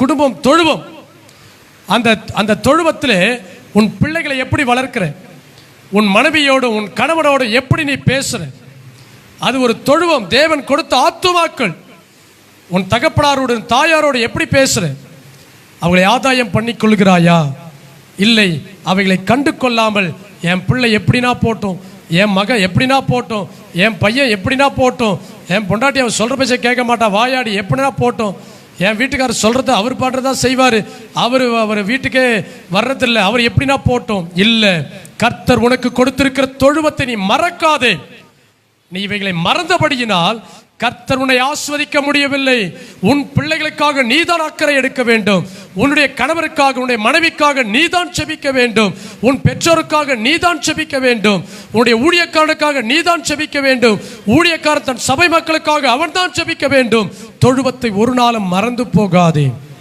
குடும்பம் தொழுவம். அந்த அந்த தொழுவத்தில் உன் பிள்ளைகளை எப்படி வளர்க்கிற, உன் மனைவியோடு உன் கணவனோடு எப்படி நீ பேசுற, அது ஒரு தொழுவம். தேவன் கொடுத்த ஆத்துமாக்கள். உன் தகப்பனாரோடு தாயாரோடு எப்படி பேசுற, அவங்களை ஆதாயம் பண்ணி கொள்கிறாயா? இல்லை, அவைகளை கண்டு கொள்ளாமல் என் பிள்ளை எப்படினா போட்டோம், என் மகன் எப்படினா போட்டோம், என் பையன் எப்படினா போட்டோம், என் பொண்டாட்டி அவன் சொல்கிற பேச்சை கேட்க மாட்டா, வாயாடி எப்படினா போட்டோம், என் வீட்டுக்காரர் சொல்கிறத அவர் பாடுறதா செய்வார், அவர் வீட்டுக்கே வர்றதில்லை, அவர் எப்படினா போட்டோம். இல்லை, கர்த்தர் உனக்கு கொடுத்திருக்கிற தொழுவத்தை நீ மறக்காதே. நீ இவைகளை மறந்தபடியினால் கர்த்தர் உன்னை ஆஸ்வதிக்க முடியவில்லை. உன் பிள்ளைகளுக்காக நீதான் அக்கறை எடுக்க வேண்டும். உன்னுடைய கணவருக்காக, உன்னுடைய மனைவிக்காக நீதான் செபிக்க வேண்டும். உன் பெற்றோருக்காக நீதான் செபிக்க வேண்டும். உன்னுடைய ஊழியக்காரனுக்காக நீதான் செபிக்க வேண்டும். ஊழியக்காரன் தன் சபை மக்களுக்காக அவன் தான் செபிக்க வேண்டும். தொழுவத்தை ஒரு நாளும் மறந்து போகாதே.